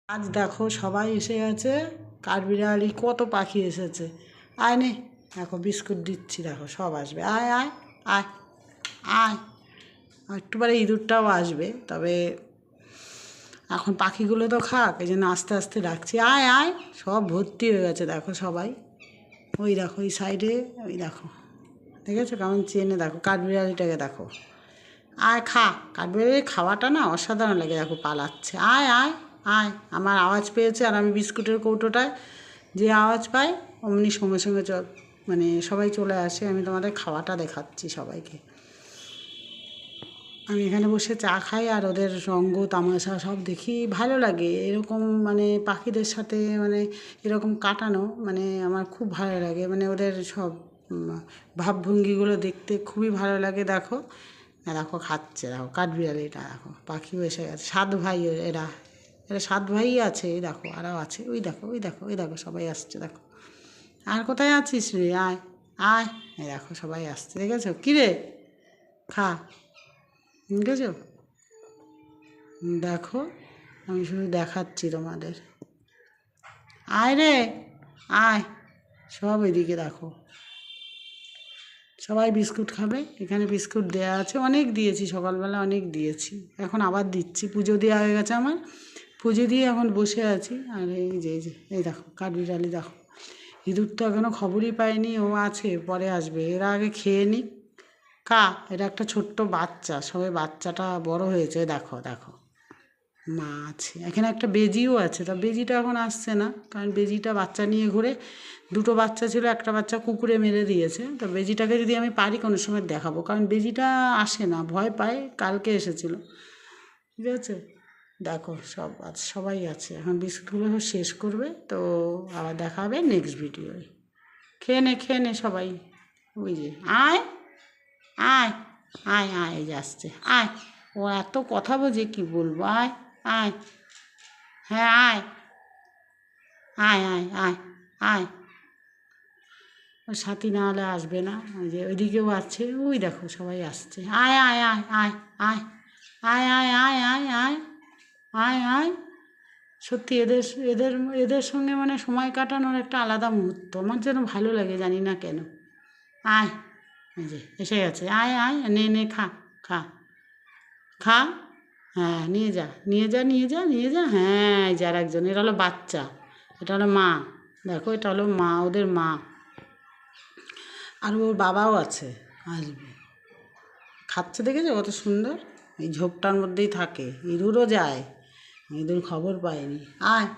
আজ দেখো সবাই এসে গেছে। কাঠবিড়ালি কত পাখি এসেছে। আয় নে, দেখো বিস্কুট দিচ্ছি, দেখো সব আসবে। আয় আয় আয় আয়। একটু পরে ইঁদুরটাও আসবে, তবে এখন পাখিগুলো তো খাক, এই জন্য আস্তে আস্তে ডাকছি। আয় আয়, সব ভর্তি হয়ে গেছে দেখো সবাই। ওই দেখো ওই সাইডে, ওই দেখো দেখেছো কেমন চেনে, দেখো কাঠবিড়ালিটাকে দেখো। আয় খা, কাঠবিড়ালি খাওয়াটা না অসাধারণ লাগে, দেখো পালাচ্ছে। আয় আয় আয়। আমার আওয়াজ পেয়েছে, আর আমি বিস্কুটের কৌটোটায় যে আওয়াজ পাই অমনি সঙ্গে সঙ্গে মানে সবাই চলে আসে। আমি তোমাদের খাওয়াটা দেখাচ্ছি সবাইকে। আমি এখানে বসে চা খাই আর ওদের রঙ্গ তামাশা সব দেখি, ভালো লাগে এরকম, মানে পাখিদের সাথে মানে এরকম কাটানো, মানে আমার খুব ভালো লাগে। মানে ওদের সব ভাবভঙ্গিগুলো দেখতে খুবই ভালো লাগে। দেখো দেখো খাচ্ছে, দেখো কাঠবিড়ালিটা, দেখো পাখিও এসে গেছে। 7 ভাই এরা, এরা 7 ভাই আছে। এই দেখো আরও আছে, ওই দেখো ওই দেখো ওই দেখো সবাই আসছে দেখো। আর কোথায় আছিস রে, আয় আয়। এই দেখো সবাই আসছে, দেখেছো কী রে, খা, দেখেছো। দেখো আমি শুধু দেখাচ্ছি তোমাদের। আয় রে আয়, সব এদিকে দেখো। সবাই বিস্কুট খাবে, এখানে বিস্কুট দেওয়া আছে, অনেক দিয়েছি সকালবেলা, অনেক দিয়েছি, এখন আবার দিচ্ছি। পুজো দেওয়া হয়ে গেছে আমার, পুজো দিয়ে এখন বসে আছি। আর এই যে এই দেখো কাঠবিড়ালি দেখো। ইঁদুর তো এখনও খবরই পায়নি, ও আছে, পরে আসবে। এরা আগে খেয়ে নিক। এটা একটা ছোট্ট বাচ্চা, সবে বাচ্চাটা বড় হয়েছে। দেখো দেখো মা আছে এখানে, একটা বেজিও আছে। তা বেজিটা এখন আসছে না, কারণ বেজিটা বাচ্চা নিয়ে ঘুরে। 2টো বাচ্চা ছিল, একটা বাচ্চা কুকুরে মেরে দিয়েছে। তো বেজিটাকে যদি আমি পারি কোনো সময় দেখাবো, কারণ বেজিটা আসে না, ভয় পায়। কালকে এসেছিলো, ঠিক আছে। দেখো সব আছে, সবাই আছে। এখন বিস্কুটগুলো সব শেষ করবে, তো আবার দেখা হবে নেক্সট ভিডিওয়। খেয়ে নে সবাই। ওই যে আয় আয় আয় আয়, এই যে আসছে। আয়, ও এত কথা বোঝে কি বলবো। আয় আয়, হ্যাঁ আয় আয় আয় আয় আয়। ওর সাথী না হলে আসবে না। ওই যে ওইদিকেও আছে, ওই দেখো সবাই আসছে। আয় আয় আয় আয় আয় আয় আয় আয় আয় আয় আয় আয়। সত্যি এদের এদের এদের সঙ্গে মানে সময় কাটানোর একটা আলাদা মুহূর্ত, আমার যেন ভালো লাগে, জানি না কেন। আয়, এই যে এসে গেছে। আয় আয়, নে নে খা, খা খা। হ্যাঁ নিয়ে যা নিয়ে যা নিয়ে যা নিয়ে যা। হ্যাঁ এই যে আর একজন, এটা হলো বাচ্চা, এটা হলো মা। দেখো এটা হলো মা, ওদের মা। আর ওর বাবাও আছে, আসবে। খাচ্ছে, দেখেছো কত সুন্দর। এই ঝোপটার মধ্যেই থাকে, ইঁদুরও যায়, ইঁদুর খবর পায়নি। আয়।